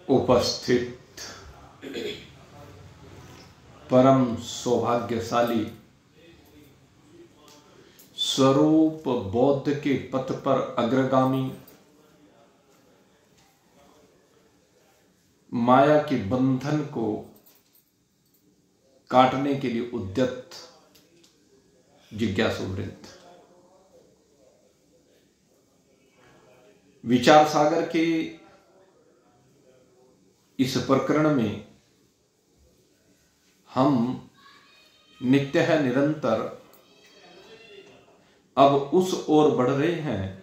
उपस्थित परम सौभाग्यशाली स्वरूप बौद्ध के पथ पर अग्रगामी माया के बंधन को काटने के लिए उद्यत जिज्ञासु वृंद, विचार सागर के इस प्रकरण में हम नित्य है निरंतर अब उस ओर बढ़ रहे हैं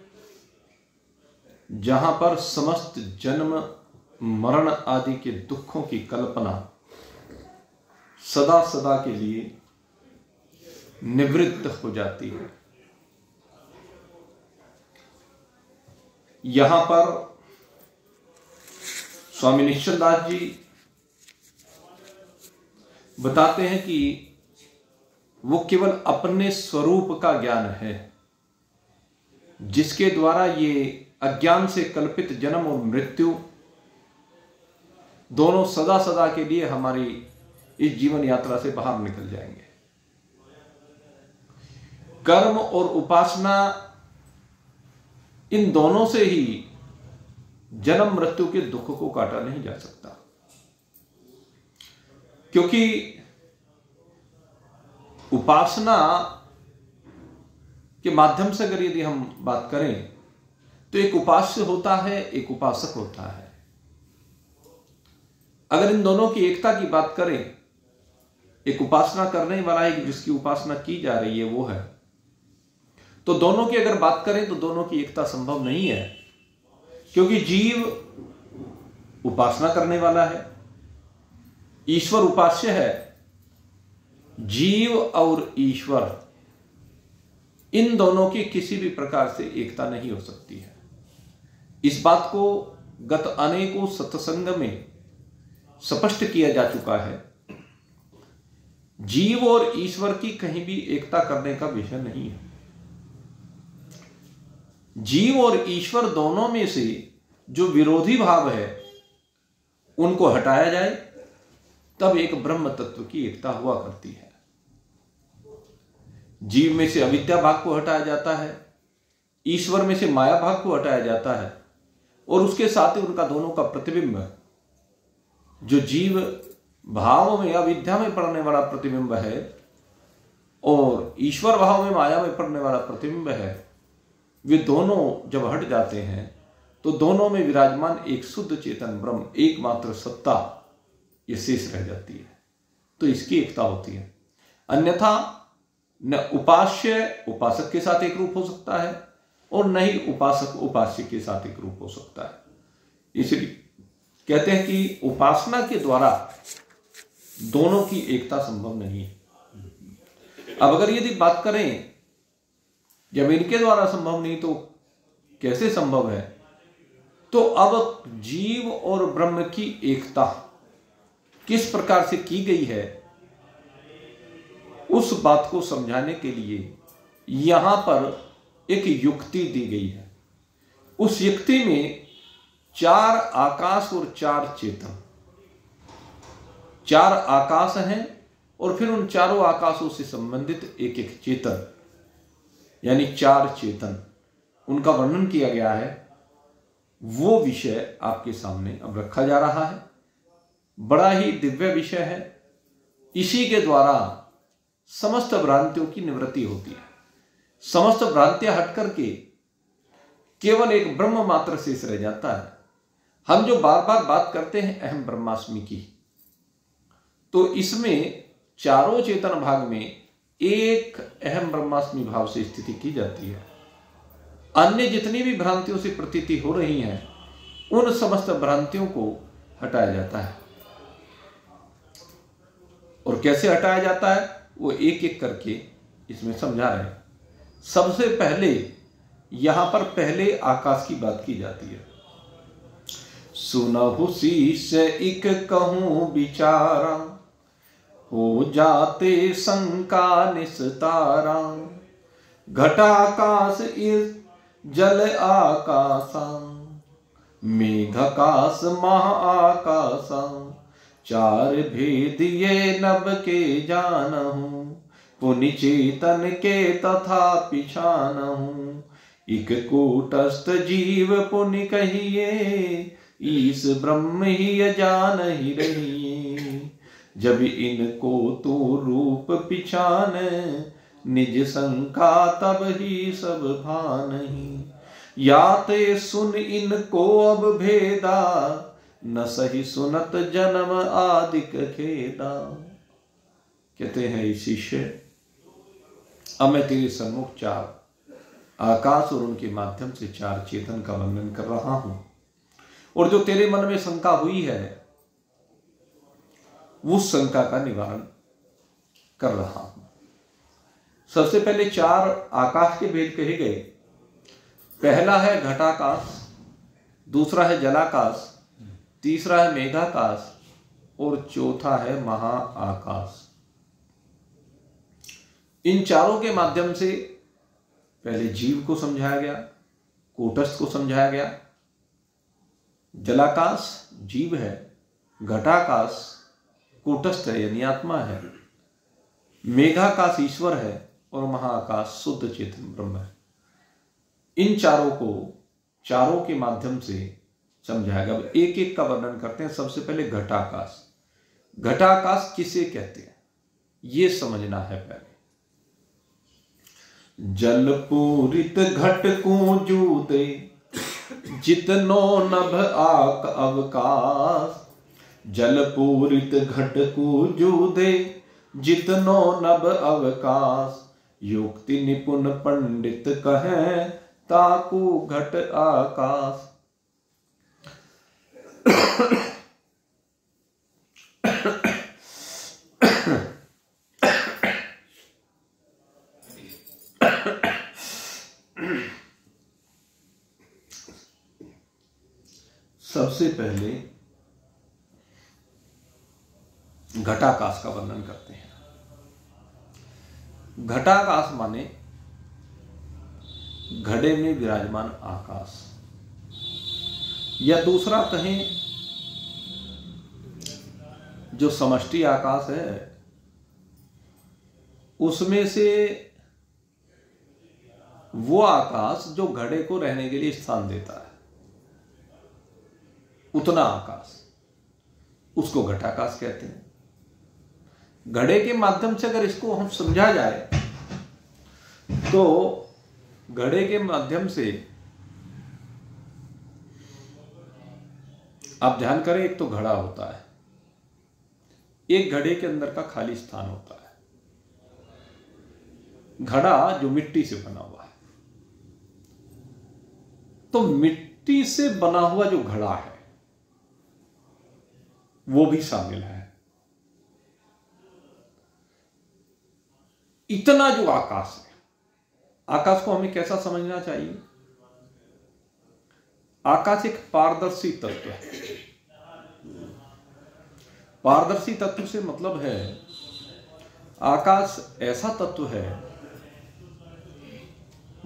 जहां पर समस्त जन्म मरण आदि के दुखों की कल्पना सदा सदा के लिए निवृत्त हो जाती है। यहां पर स्वामी निश्चलदास जी बताते हैं कि वो केवल अपने स्वरूप का ज्ञान है जिसके द्वारा ये अज्ञान से कल्पित जन्म और मृत्यु दोनों सदा सदा के लिए हमारी इस जीवन यात्रा से बाहर निकल जाएंगे। कर्म और उपासना इन दोनों से ही जन्म मृत्यु के दुख को काटा नहीं जा सकता, क्योंकि उपासना के माध्यम से अगर यदि हम बात करें तो एक उपास्य होता है, एक उपासक होता है। अगर इन दोनों की एकता की बात करें, एक उपासना करने वाला है जिसकी उपासना की जा रही है वो है, तो दोनों की अगर बात करें तो दोनों की एकता संभव नहीं है, क्योंकि जीव उपासना करने वाला है, ईश्वर उपास्य है। जीव और ईश्वर इन दोनों की किसी भी प्रकार से एकता नहीं हो सकती है। इस बात को गत अनेकों सत्संग में स्पष्ट किया जा चुका है। जीव और ईश्वर की कहीं भी एकता करने का विषय नहीं है। जीव और ईश्वर दोनों में से जो विरोधी भाव है उनको हटाया जाए तब एक ब्रह्म तत्व की एकता हुआ करती है। जीव में से अविद्या भाग को हटाया जाता है, ईश्वर में से माया भाग को हटाया जाता है, और उसके साथ ही उनका दोनों का प्रतिबिंब जो जीव भाव में अविद्या में पड़ने वाला प्रतिबिंब है और ईश्वर भाव में माया में पड़ने वाला प्रतिबिंब है, वे दोनों जब हट जाते हैं तो दोनों में विराजमान एक शुद्ध चेतन ब्रह्म एकमात्र सत्ता ये शेष रह जाती है। तो इसकी एकता होती है। अन्यथा न उपास्य उपासक के साथ एक रूप हो सकता है और न ही उपासक उपास्य के साथ एक रूप हो सकता है। इसलिए कहते हैं कि उपासना के द्वारा दोनों की एकता संभव नहीं है। अब अगर यदि बात करें जब इनके द्वारा संभव नहीं तो कैसे संभव है, तो अब जीव और ब्रह्म की एकता किस प्रकार से की गई है उस बात को समझाने के लिए यहां पर एक युक्ति दी गई है। उस युक्ति में 4 आकाश और 4 चेतन, 4 आकाश हैं और फिर उन चारों आकाशों से संबंधित एक एक चेतन यानी 4 चेतन, उनका वर्णन किया गया है। वो विषय आपके सामने अब रखा जा रहा है। बड़ा ही दिव्य विषय है। इसी के द्वारा समस्त भ्रांतियों की निवृत्ति होती है। समस्त भ्रांतियां हट करके केवल एक ब्रह्म मात्र शेष रह जाता है। हम जो बार बार बात करते हैं अहम ब्रह्मास्मि की, तो इसमें चारों चेतन भाग में एक अहम ब्रह्मास्मि भाव से स्थिति की जाती है। अन्य जितनी भी भ्रांतियों से प्रतीति हो रही हैं उन समस्त भ्रांतियों को हटाया जाता है। और कैसे हटाया जाता है वो एक एक करके इसमें समझा रहे हैं। सबसे पहले यहां पर पहले आकाश की बात की जाती है। सुनहु शीश इक कहूं विचारा, हो जाते शंका निस्तारा। घटाकाश इस जल आकाशा, मेघाकाश महाआकाशा, चार भेद ये नभ के जानहूं, पुनि चेतन के तथा पिछानहूं। इक कूटस्थ जीव पुनि कहिए, ईस ब्रह्म ही जान ही रहिए। जब इनको तू रूप पिछान, निज शंका तब ही सब भानहि। याते सुन इनको अब भेदा, न सही सुनत जन्म आदिक खेदा। कहते हैं शिष्य, अब मैं तेरे सम्मुख चार आकाश और उनके माध्यम से चार चेतन का वर्णन कर रहा हूं, और जो तेरे मन में शंका हुई है उस शंका का निवारण कर रहा हूं। सबसे पहले चार आकाश के भेद कहे गए। पहला है घटाकाश, दूसरा है जलाकाश, तीसरा है मेघाकाश और चौथा है महाआकाश। इन चारों के माध्यम से पहले जीव को समझाया गया, कूटस्थ को समझाया गया। जलाकाश जीव है, घटाकाश कूटस्थ है यानी आत्मा है, मेघाकाश ईश्वर है और महाआकाश शुद्ध चेतन ब्रह्म है। इन चारों के माध्यम से समझाया गया। एक एक का वर्णन करते हैं। सबसे पहले घटाकाश। घटाकाश किसे कहते हैं ये समझना है पहले। जल पूरित घट को जूदे, जितनो नभ आक अवकाश। जल पूरित घट को जूदे, जितनो नभ अवकाश। युक्ति निपुण पंडित कहें, ताकू घट आकाश। सबसे पहले घटाकाश का वर्णन करते हैं। घटाकाश माने घड़े में विराजमान आकाश, या दूसरा कहें जो समष्टि आकाश है उसमें से वो आकाश जो घड़े को रहने के लिए स्थान देता है, उतना आकाश, उसको घटाकाश कहते हैं। घड़े के माध्यम से अगर इसको हम समझा जाए तो घड़े के माध्यम से आप ध्यान करें, एक तो घड़ा होता है, एक घड़े के अंदर का खाली स्थान होता है। घड़ा जो मिट्टी से बना हुआ है, तो मिट्टी से बना हुआ जो घड़ा है वो भी शामिल है। इतना जो आकाश है, आकाश को हमें कैसा समझना चाहिए? आकाश एक पारदर्शी तत्व है। पारदर्शी तत्व से मतलब है आकाश ऐसा तत्व है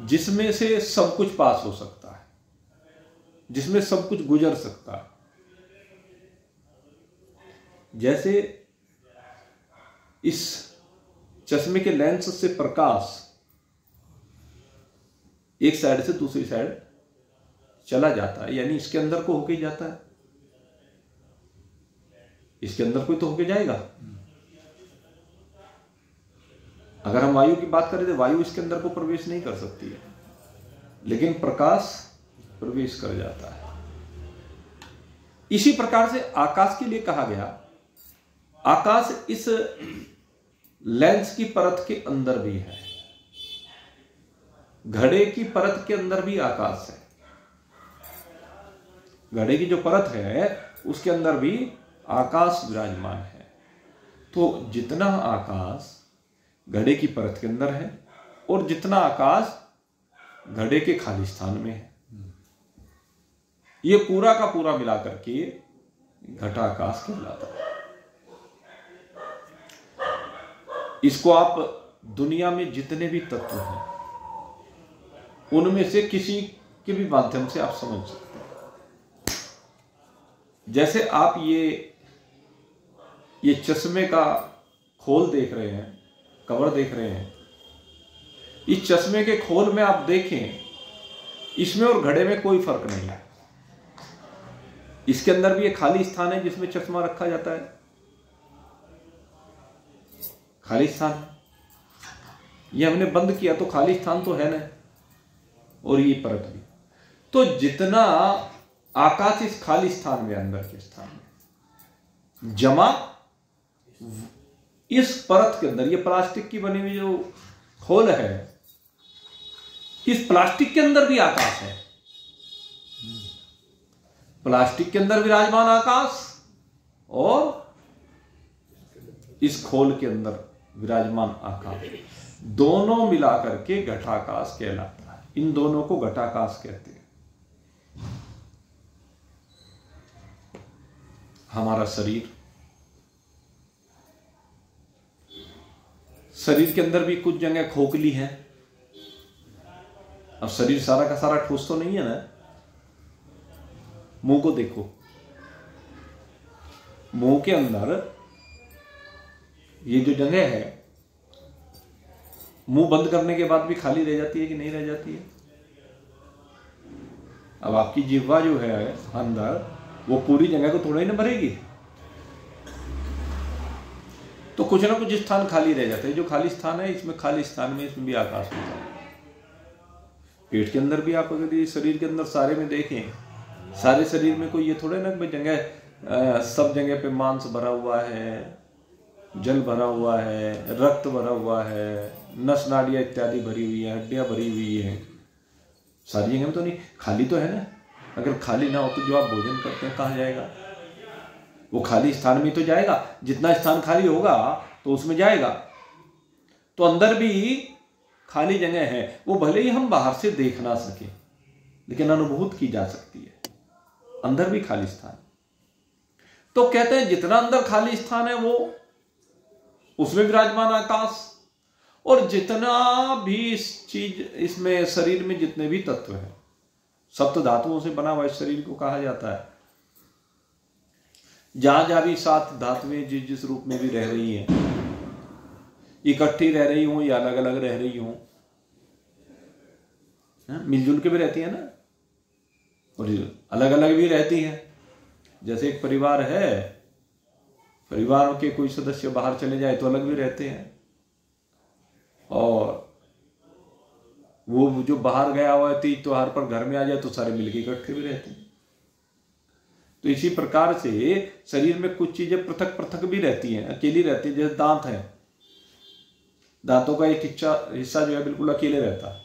जिसमें से सब कुछ पास हो सकता है, जिसमें सब कुछ गुजर सकता है। जैसे इस चश्मे के लेंस से प्रकाश एक साइड से दूसरी साइड चला जाता है, यानी इसके अंदर को होके जाता है, इसके अंदर कोई तो होके जाएगा। अगर हम वायु की बात करें तो वायु इसके अंदर को प्रवेश नहीं कर सकती है, लेकिन प्रकाश प्रवेश कर जाता है। इसी प्रकार से आकाश के लिए कहा गया, आकाश इस लेंस की परत के अंदर भी है, घड़े की परत के अंदर भी आकाश है। घड़े की जो परत है उसके अंदर भी आकाश विराजमान है। तो जितना आकाश घड़े की परत के अंदर है और जितना आकाश घड़े के खाली स्थान में है, ये पूरा का पूरा मिलाकर के घटाकाश कहलाता है। इसको आप दुनिया में जितने भी तत्व हैं उनमें से किसी के भी माध्यम से आप समझ सकते हैं। जैसे आप ये चश्मे का खोल देख रहे हैं, कवर देख रहे हैं, इस चश्मे के खोल में आप देखें, इसमें और घड़े में कोई फर्क नहीं है। इसके अंदर भी एक खाली स्थान है जिसमें चश्मा रखा जाता है, खाली स्थान। ये हमने बंद किया तो खाली स्थान तो है ना, और ये परत भी। तो जितना आकाश इस खाली स्थान में, अंदर के स्थान में जमा, इस परत के अंदर, ये प्लास्टिक की बनी हुई जो खोल है, इस प्लास्टिक के अंदर भी आकाश है। प्लास्टिक के अंदर विराजमान आकाश और इस खोल के अंदर विराजमान आकाश, दोनों मिलाकर के घटाकाश कहलाता है। इन दोनों को घटाकाश कहते हैं। हमारा शरीर के अंदर भी कुछ जगह खोखली है। अब शरीर सारा का सारा ठोस तो नहीं है ना। मुंह को देखो, मुंह के अंदर ये जो जगह है, मुंह बंद करने के बाद भी खाली रह जाती है कि नहीं रह जाती है? अब आपकी जिह्वा जो है अंदर, वो पूरी जगह को थोड़ा ही ना भरेगी, तो कुछ ना कुछ स्थान खाली रह जाता है। जो खाली स्थान है, इसमें खाली स्थान में इसमें भी आकाश होता है। पेट के अंदर भी आप अगर ये शरीर के अंदर सारे में देखें, सारे शरीर में कोई ये थोड़ा ना जगह, सब जगह पे मांस भरा हुआ है, जल भरा हुआ है, रक्त भरा हुआ है, नस नाड़ियां इत्यादि भरी हुई है, हड्डियां भरी हुई है, सारी जगह में तो नहीं, खाली तो है ना। अगर खाली ना हो तो जो आप भोजन करते हैं कहाँ जाएगा? वो खाली स्थान में तो जाएगा। जितना स्थान खाली होगा तो उसमें जाएगा। तो अंदर भी खाली जगह है, वो भले ही हम बाहर से देख ना सके, लेकिन अनुभूत की जा सकती है। अंदर भी खाली स्थान। तो कहते हैं जितना अंदर खाली स्थान है वो उसमें विराजमान आकाश, और जितना भी इस चीज, इसमें शरीर में जितने भी तत्व हैं, सप्त धातुओं से बना हुआ इस शरीर को कहा जाता है। जहां जहां भी 7 धातुएं जिस जिस रूप में भी रह रही हैं, इकट्ठी रह रही हूं या अलग अलग रह रही हूं, मिलजुल के भी रहती है ना, और अलग अलग भी रहती है। जैसे एक परिवार है, परिवार के कोई सदस्य बाहर चले जाए तो अलग भी रहते हैं, और वो जो बाहर गया हुआ है तीज त्योहार पर घर में आ जाए तो सारे मिलके इकट्ठे भी रहते हैं। तो इसी प्रकार से शरीर में कुछ चीजें पृथक पृथक भी रहती हैं, अकेली रहती है। जैसे दांत है, दांतों का एक हिस्सा जो है बिल्कुल अकेले रहता है,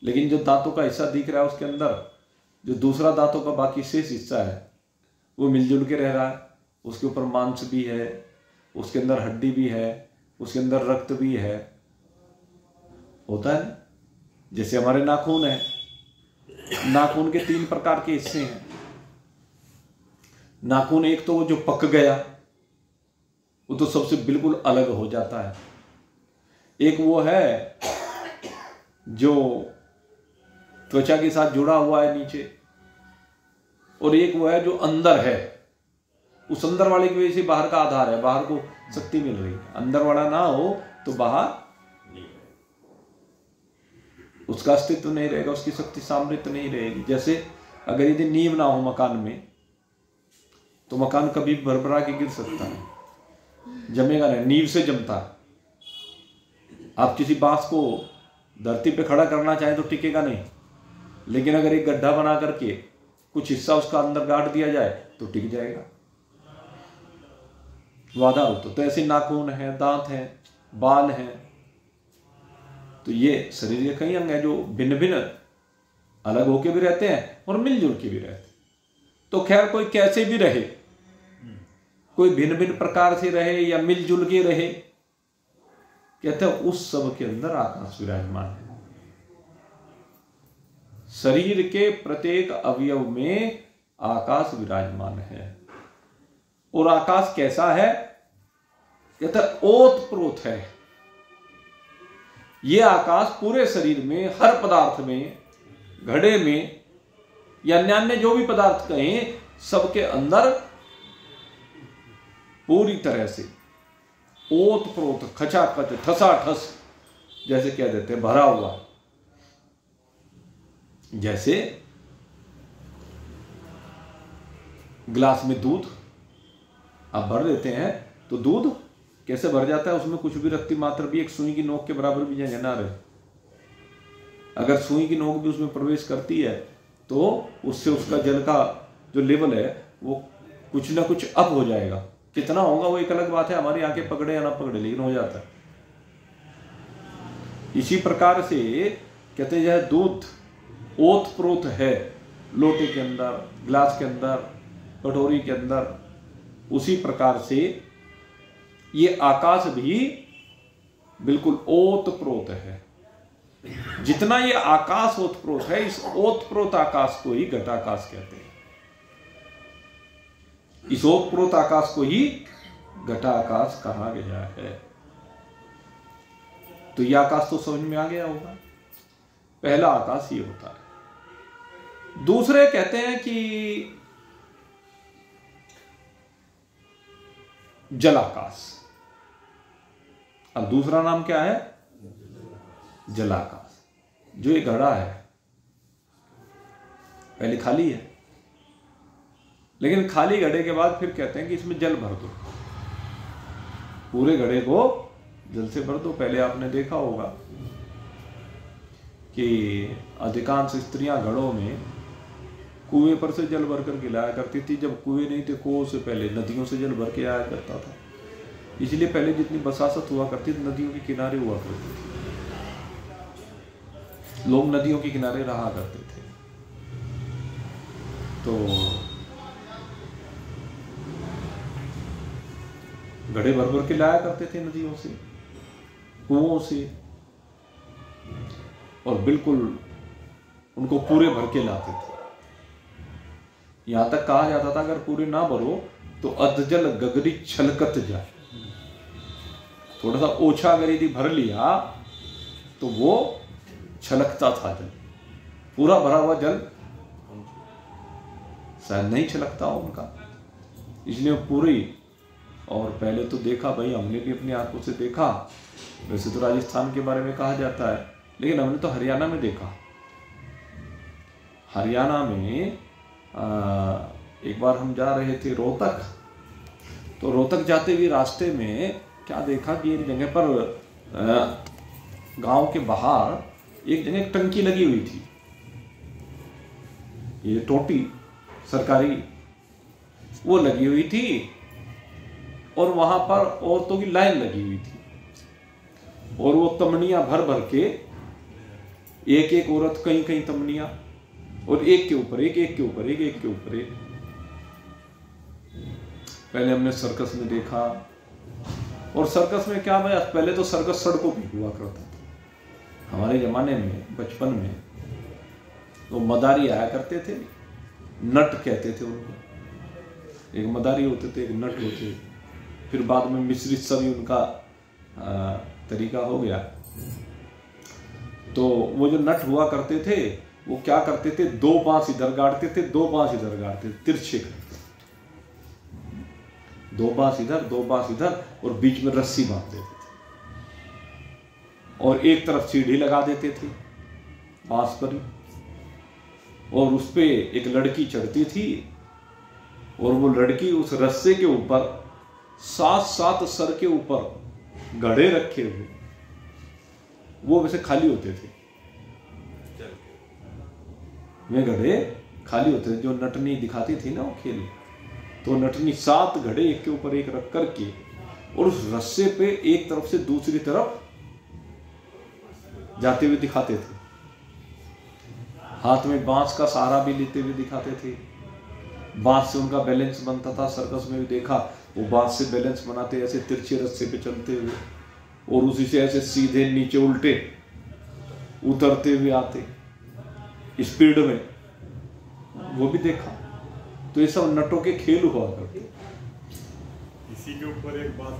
लेकिन जो दांतों का हिस्सा दिख रहा है उसके अंदर जो दूसरा दांतों का बाकी शेष हिस्सा है वो मिलजुल के रह रहा है। उसके ऊपर मांस भी है, उसके अंदर हड्डी भी है, उसके अंदर रक्त भी है, होता है ना। जैसे हमारे नाखून है, नाखून के 3 प्रकार के हिस्से हैं। नाखून एक तो वो जो पक गया, वो तो सबसे बिल्कुल अलग हो जाता है। एक वो है जो त्वचा के साथ जुड़ा हुआ है नीचे, और एक वो है जो अंदर है। उस अंदर वाले की वजह से बाहर का आधार है, बाहर को शक्ति मिल रही है। अंदर वाला ना हो तो बाहर उसका अस्तित्व नहीं रहेगा, उसकी शक्ति सामर्थ्य नहीं रहेगी। जैसे अगर यदि नींव ना हो मकान में तो मकान कभी भरभरा के गिर सकता है, जमेगा नहीं, नींव से जमता है। आप किसी बांस को धरती पे खड़ा करना चाहें तो टिकेगा नहीं, लेकिन अगर एक गड्ढा बना करके कुछ हिस्सा उसका अंदर गाड़ दिया जाए तो टिक जाएगा, वो आधार होता। तो ऐसे नाखून है, दांत है, बाल है, तो ये शरीर के कई अंग हैं जो भिन्न भिन्न अलग होके भी रहते हैं और मिलजुल के भी रहते हैं। तो खैर कोई कैसे भी रहे, कोई भिन्न भिन्न प्रकार से रहे या मिलजुल के रहे, कहते हैं उस सब के अंदर आकाश विराजमान है। शरीर के प्रत्येक अवयव में आकाश विराजमान है। और आकाश कैसा है? कहते हैं ओतप्रोत है। यह आकाश पूरे शरीर में, हर पदार्थ में, घड़े में या अन्य जो भी पदार्थ कहें, सबके अंदर पूरी तरह से ओत प्रोत खचाखच ठसाठस जैसे कह देते हैं भरा हुआ, जैसे गिलास में दूध आप भर देते हैं तो दूध कैसे भर जाता है, उसमें कुछ भी रत्ती मात्र भी एक सुई की नोक के बराबर भी जगह ना रहे। अगर सुई की नोक भी उसमें प्रवेश करती है तो उससे उसका जल का जो लेवल है वो कुछ ना कुछ अप हो जाएगा। कितना होगा वो एक अलग बात है, हमारी आंखें पकड़े या ना पकड़े, लेकिन हो जाता है। इसी प्रकार से कहते हैं यह दूध ओत प्रोत है लोटे के अंदर, गिलास के अंदर, कटोरी के अंदर, उसी प्रकार से ये आकाश भी बिल्कुल ओत प्रोत है। जितना ये आकाश ओत प्रोत है, इस ओत प्रोत आकाश को ही घटाकाश कहते हैं। इस ओत प्रोत आकाश को ही घटाकाश कहा गया है। तो यह आकाश तो समझ में आ गया होगा, पहला आकाश ये होता है। दूसरे कहते हैं कि जलाकाश। अब दूसरा नाम क्या है? जलाकाश। जो ये घड़ा है पहले खाली है, लेकिन खाली घड़े के बाद फिर कहते हैं कि इसमें जल भर दो, पूरे घड़े को जल से भर दो। पहले आपने देखा होगा कि अधिकांश स्त्रियां घड़ों में कुएं पर से जल भर कर के लाया करती थी। जब कुएं नहीं थे, कुओं से पहले नदियों से जल भर के आया करता था। इसलिए पहले जितनी बसासत हुआ करती थी नदियों के किनारे हुआ करती थी, लोग नदियों के किनारे रहा करते थे। तो घड़े भर भर के लाया करते थे नदियों से, कुओं से, और बिल्कुल उनको पूरे भर के लाते थे। यहां तक कहा जाता था अगर पूरे ना भरो तो अधजल गगरी छलकत जाए। थोड़ा सा ओछा अगर यदि भर लिया तो वो छलकता था जल। पूरा भरा हुआ जल शायद नहीं छलकता उनका, इसलिए पूरी। और पहले तो देखा भाई, हमने भी अपनी आंखों से देखा। वैसे तो राजस्थान के बारे में कहा जाता है, लेकिन हमने तो हरियाणा में देखा। हरियाणा में एक बार हम जा रहे थे रोहतक, तो रोहतक जाते हुए रास्ते में क्या देखा कि एक जगह पर गांव के बाहर एक जगह टंकी लगी हुई थी, ये टोटी सरकारी वो लगी हुई थी, और वहां पर औरतों की लाइन लगी हुई थी, और वो तमनियां भर भर के एक एक औरत, कई कई तमनियां, और एक के ऊपर एक, एक के ऊपर एक, एक के ऊपर एक। पहले हमने सर्कस में देखा, और सर्कस में क्या भाई, पहले तो सर्कस सड़कों पे हुआ करता था। हमारे जमाने में बचपन में तो मदारी आया करते थे, नट कहते थे उनको। एक मदारी होते थे, एक नट होते, फिर बाद में मिश्रित सभी उनका तरीका हो गया। तो वो जो नट हुआ करते थे वो क्या करते थे, दो बांस इधर गाड़ते थे, दो बांस इधर गाड़ते थे, तिरछे करते, दो बांस इधर, दो बांस इधर, और बीच में रस्सी बांध देते थे, और एक तरफ सीढ़ी लगा देते थे बांस पर, और उस पे एक लड़की चढ़ती थी, और वो लड़की उस रस्से के ऊपर 7-7 सर के ऊपर घड़े रखे हुए, वो वैसे खाली होते थे, वे घड़े खाली होते थे। जो नटनी दिखाती थी ना वो खेल, तो नटनी 7 घड़े एक के ऊपर एक रख करके, और उस रस्से पे एक तरफ से दूसरी तरफ जाते हुए दिखाते थे। हाथ में बांस का सहारा भी लेते हुए दिखाते थे, बांस से उनका बैलेंस बनता था। सर्कस में भी देखा, वो बांस से बैलेंस बनाते ऐसे तिरछे रस्से पे चलते हुए, और उसी से ऐसे सीधे नीचे उल्टे उतरते हुए आते स्पीड में, वो भी देखा। तो ये सब नटों के खेल हुआ करते। इसी के ऊपर एक बात,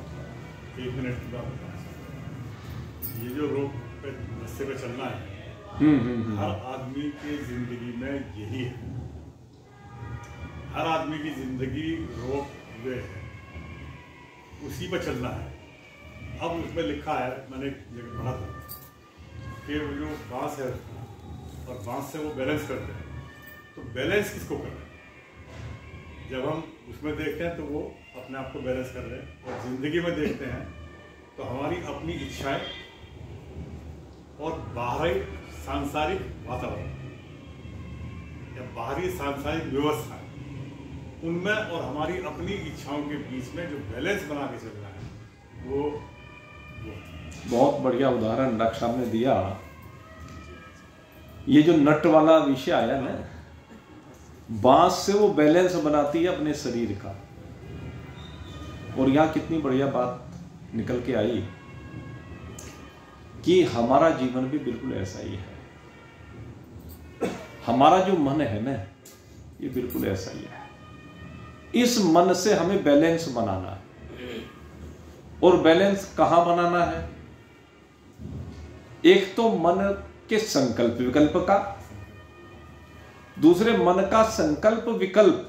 1 मिनट की बात बताएं। ये जो रोड पे रस्ते पे चलना है, हर आदमी की जिंदगी में यही है। हर आदमी की जिंदगी रोप वे है, उसी पर चलना है। अब उसमें लिखा है, मैंने एक जगह पढ़ा था कि वो जो बांस है और बांस से वो बैलेंस करते हैं, तो बैलेंस किसको कर रहे हैं? जब हम उसमें देखते हैं तो वो अपने आप को बैलेंस कर रहे हैं, और जिंदगी में देखते हैं तो हमारी अपनी इच्छाएं और बाहरी सांसारिक वातावरण या बाहरी सांसारिक व्यवस्था, उनमें और हमारी अपनी इच्छाओं के बीच में जो बैलेंस बना के चलना है, वो बहुत बढ़िया उदाहरण डॉक्टर साहब ने दिया। ये जो नट वाला विषय आया ना, बांस से वो बैलेंस बनाती है अपने शरीर का, और यहां कितनी बढ़िया बात निकल के आई कि हमारा जीवन भी बिल्कुल ऐसा ही है। हमारा जो मन है ना, ये बिल्कुल ऐसा ही है। इस मन से हमें बैलेंस बनाना है, और बैलेंस कहां बनाना है? एक तो मन के संकल्प विकल्प का, दूसरे मन का संकल्प विकल्प,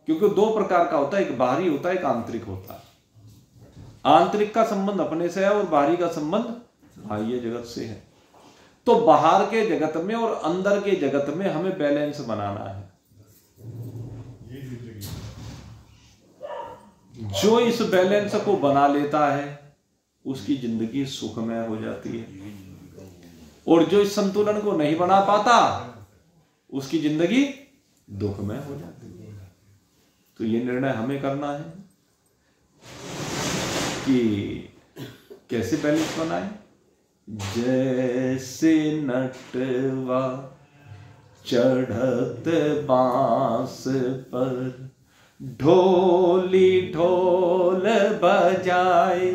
क्योंकि दो प्रकार का होता है, एक बाहरी होता है, एक आंतरिक होता है। आंतरिक का संबंध अपने से है और बाहरी का संबंध बाह्य जगत से है। तो बाहर के जगत में और अंदर के जगत में हमें बैलेंस बनाना है। जो इस बैलेंस को बना लेता है उसकी जिंदगी सुखमय हो जाती है, और जो इस संतुलन को नहीं बना पाता उसकी जिंदगी दुखमय हो जाती है। तो ये निर्णय हमें करना है कि कैसे बैलेंस बनाए। जैसे नटवा चढ़त बांस पर ढोली ढोल बजाए,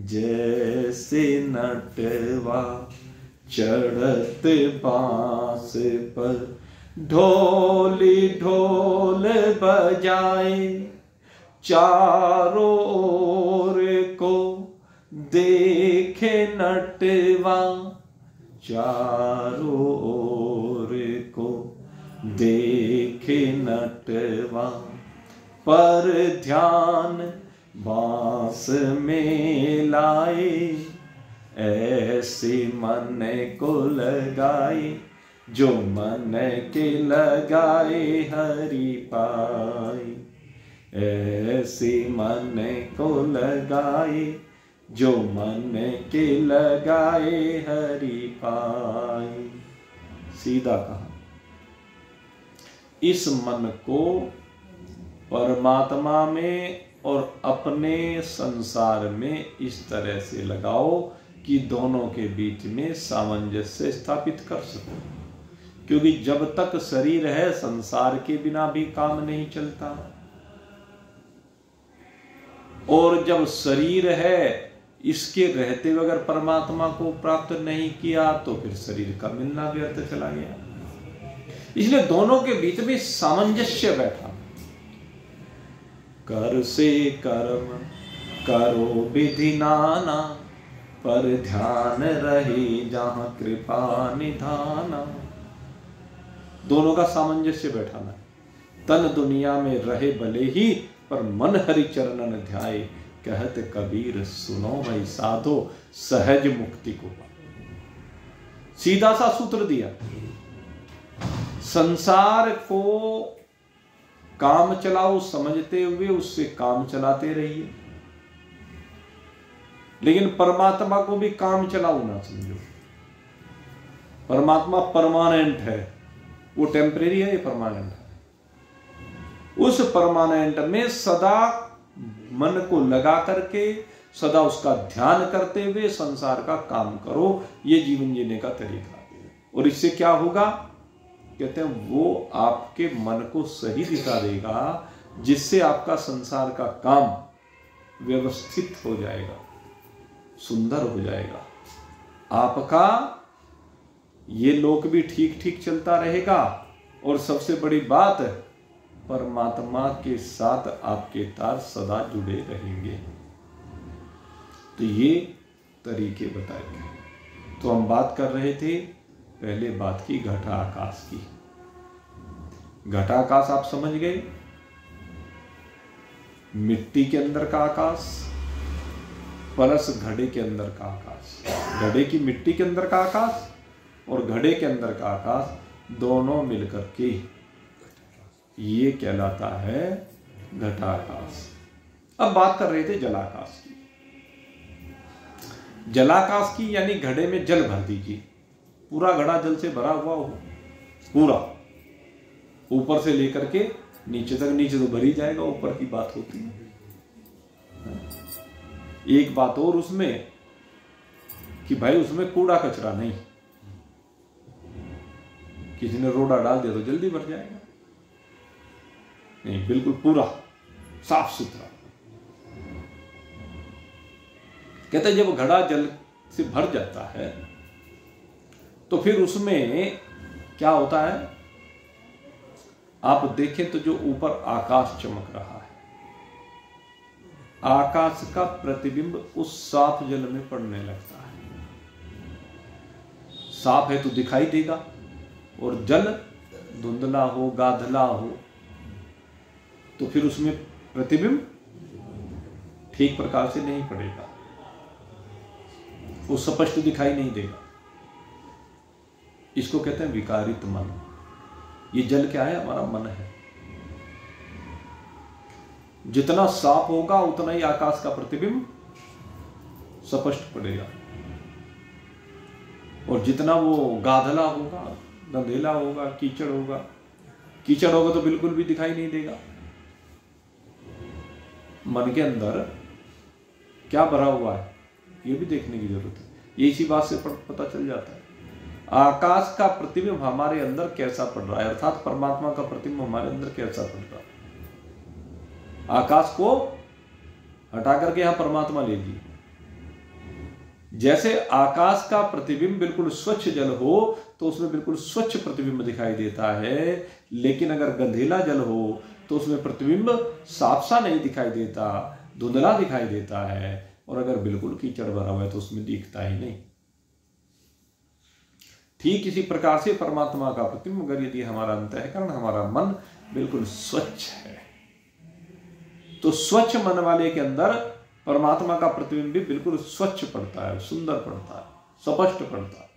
जैसे नटवा चढ़त बांस पर ढोली ढोल बजाए, चारों ओर को देखे नटवा, चारों ओर को देखे नटवा, पर ध्यान बांस में लाए, ऐसे मन को लगाए, जो मन के लगाए हरि पाए, ऐसे मन को लगाए, जो मन के लगाए हरि पाए। सीधा कहा, इस मन को परमात्मा में और अपने संसार में इस तरह से लगाओ कि दोनों के बीच में सामंजस्य स्थापित कर सको। क्योंकि जब तक शरीर है, संसार के बिना भी काम नहीं चलता, और जब शरीर है, इसके रहते हुए अगर परमात्मा को प्राप्त नहीं किया तो फिर शरीर का मिलना व्यर्थ चला गया। इसलिए दोनों के बीच में सामंजस्य बैठा। कर से कर्म करो विधि नाना, पर ध्यान रहे जहां कृपा निधाना। दोनों का सामंजस्य बैठाना। तन दुनिया में रहे भले ही, पर मन हरि चरणन ध्याए, कहत कबीर सुनो भाई साधो, सहज मुक्ति को। सीधा सा सूत्र दिया। संसार को काम चलाओ समझते हुए उससे काम चलाते रहिए, लेकिन परमात्मा को भी काम चलाओ ना समझो। परमात्मा परमानेंट है, वो टेम्परेरी है, ये परमानेंट है। उस परमानेंट में सदा मन को लगा करके, सदा उसका ध्यान करते हुए संसार का काम करो। ये जीवन जीने का तरीका है। और इससे क्या होगा? कहते हैं वो आपके मन को सही दिशा देगा, जिससे आपका संसार का काम व्यवस्थित हो जाएगा, सुंदर हो जाएगा। आपका ये लोक भी ठीक ठीक चलता रहेगा, और सबसे बड़ी बात, परमात्मा के साथ आपके तार सदा जुड़े रहेंगे। तो ये तरीके बताए गए। तो हम बात कर रहे थे पहले बात की घटा आकाश की। घटाकाश आप समझ गए, मिट्टी के अंदर का आकाश प्लस घड़े के अंदर का आकाश, घड़े की मिट्टी के अंदर का आकाश और घड़े के अंदर का आकाश दोनों मिलकर के ये कहलाता है घटाकाश। अब बात कर रहे थे जलाकाश की। जलाकाश की यानी घड़े में जल भर दीजिए, पूरा घड़ा जल से भरा हुआ हो, पूरा ऊपर से लेकर के नीचे तक, नीचे तो भर ही जाएगा, ऊपर की बात होती है। एक बात और उसमें कि भाई उसमें कूड़ा कचरा नहीं, किसी ने रोड़ा डाल दिया तो जल्दी भर जाएगा, नहीं, बिल्कुल पूरा साफ सुथरा। कहते हैं जब घड़ा जल से भर जाता है तो फिर उसमें क्या होता है, आप देखें तो जो ऊपर आकाश चमक रहा है, आकाश का प्रतिबिंब उस साफ जल में पड़ने लगता है। साफ है तो दिखाई देगा, और जल धुंधला हो, गाधला हो तो फिर उसमें प्रतिबिंब ठीक प्रकार से नहीं पड़ेगा, वो स्पष्ट दिखाई नहीं देगा। इसको कहते हैं विकारित मन। ये जल क्या है? हमारा मन है। जितना साफ होगा उतना ही आकाश का प्रतिबिंब स्पष्ट पड़ेगा, और जितना वो गाधला होगा, गंधेला होगा, कीचड़ होगा तो बिल्कुल भी दिखाई नहीं देगा। मन के अंदर क्या भरा हुआ है ये भी देखने की जरूरत है। ये इसी बात से पता चल जाता है आकाश का प्रतिबिंब हमारे अंदर कैसा पड़ रहा है, अर्थात परमात्मा का प्रतिबिंब हमारे अंदर कैसा पड़ रहा है। आकाश को हटा करके यहां परमात्मा ले लीजिए। जैसे आकाश का प्रतिबिंब बिल्कुल स्वच्छ जल हो तो उसमें बिल्कुल स्वच्छ प्रतिबिंब दिखाई देता है, लेकिन अगर गंधेला जल हो तो उसमें प्रतिबिंब साफ सा नहीं दिखाई देता, धुंधला दिखाई देता है, और अगर बिल्कुल कीचड़ भरा हुआ है तो उसमें दिखता ही नहीं। ठीक इसी प्रकार से परमात्मा का प्रतिबिंब अगर यदि हमारा अंतःकरण, हमारा मन बिल्कुल स्वच्छ है तो स्वच्छ मन वाले के अंदर परमात्मा का प्रतिबिंब भी बिल्कुल स्वच्छ पड़ता है, सुंदर पड़ता है, स्पष्ट पड़ता है,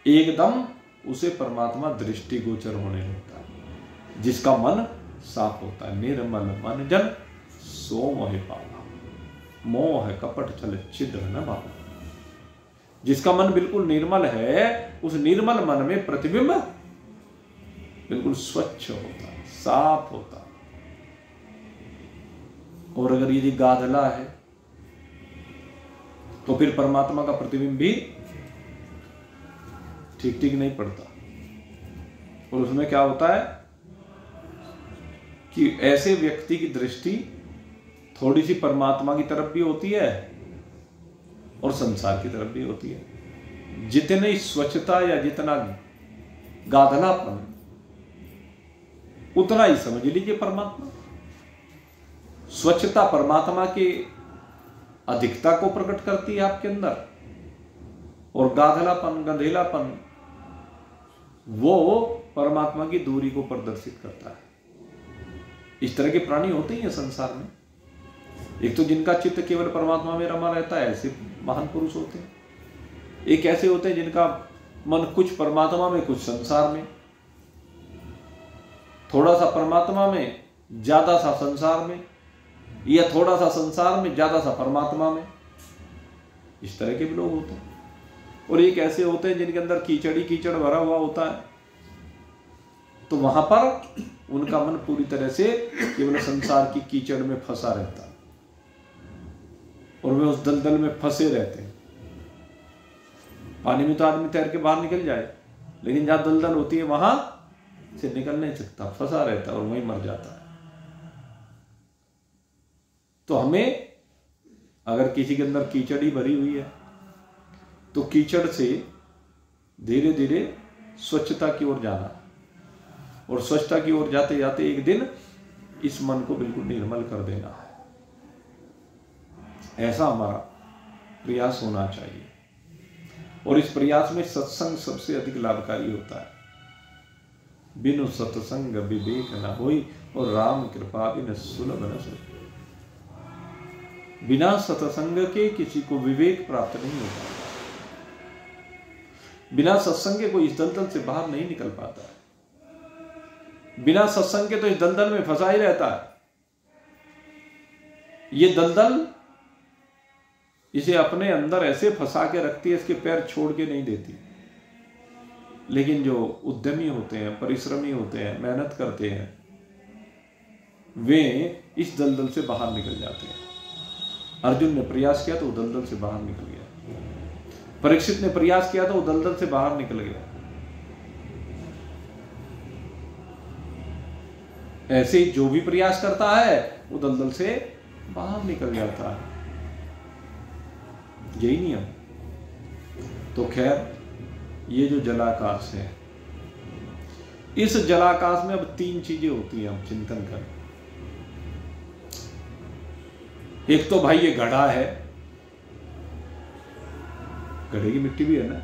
एकदम उसे परमात्मा दृष्टिगोचर होने लगता है। जिसका मन साफ होता है, निर्मल मन जन सो मोह पावा, मोह कपट छल छिद्र न भावा। जिसका मन बिल्कुल निर्मल है, उस निर्मल मन में प्रतिबिंब बिल्कुल स्वच्छ होता है, साफ होता है। और अगर यदि गाधला है तो फिर परमात्मा का प्रतिबिंब भी ठीक ठीक नहीं पड़ता, और उसमें क्या होता है कि ऐसे व्यक्ति की दृष्टि थोड़ी सी परमात्मा की तरफ भी होती है और संसार की तरफ भी होती है। जितनी स्वच्छता या जितना गाधलापन उतना ही समझ लीजिए परमात्मा। स्वच्छता परमात्मा के अधिकता को प्रकट करती है आपके अंदर, और गाधलापन, गंधेलापन वो परमात्मा की दूरी को प्रदर्शित करता है। इस तरह के प्राणी होते ही हैं संसार में। एक तो जिनका चित्त केवल परमात्मा में रमा रहता है, ऐसे महान पुरुष होते हैं। एक ऐसे होते हैं जिनका मन कुछ परमात्मा में, कुछ संसार में, थोड़ा सा परमात्मा में, ज्यादा सा संसार में, या थोड़ा सा संसार में, ज्यादा सा परमात्मा में। इस तरह के भी लोग होते हैं। और एक ऐसे होते हैं जिनके अंदर कीचड़ भरा हुआ होता है, तो वहां पर उनका मन पूरी तरह से केवल संसार की कीचड़ में फंसा रहता है, और वे उस दलदल में फंसे रहते हैं। पानी में तो आदमी तैर के बाहर निकल जाए, लेकिन जहां दलदल होती है वहां से निकल नहीं सकता, फंसा रहता है और वहीं मर जाता है। तो हमें अगर किसी के अंदर कीचड़ ही भरी हुई है तो कीचड़ से धीरे धीरे स्वच्छता की ओर जाना, और स्वच्छता की ओर जाते जाते एक दिन इस मन को बिल्कुल निर्मल कर देना है। ऐसा हमारा प्रयास होना चाहिए, और इस प्रयास में सत्संग सबसे अधिक लाभकारी होता है। बिनु सत्संग विवेक न होई, और राम कृपा बिन सुलभ न सोई। बिना सत्संग के किसी को विवेक प्राप्त नहीं होता, बिना सत्संग के कोई इस दलदल से बाहर नहीं निकल पाता है, बिना सत्संग के तो इस दलदल में फंसा ही रहता है। ये दलदल इसे अपने अंदर ऐसे फंसा के रखती है, इसके पैर छोड़ के नहीं देती। लेकिन जो उद्यमी होते हैं, परिश्रमी होते हैं, मेहनत करते हैं, वे इस दलदल से बाहर निकल जाते हैं। अर्जुन ने प्रयास किया तो वो दलदल से बाहर निकल गया, परीक्षित ने प्रयास किया तो वो दलदल से बाहर निकल गया। ऐसे ही जो भी प्रयास करता है वो दलदल से बाहर निकल जाता है, यही नियम। तो खैर, ये जो जलाकाश है, इस जलाकाश में अब 3 चीजें होती हैं, हम चिंतन करें। एक तो भाई ये घड़ा है, घड़े की मिट्टी भी है ना,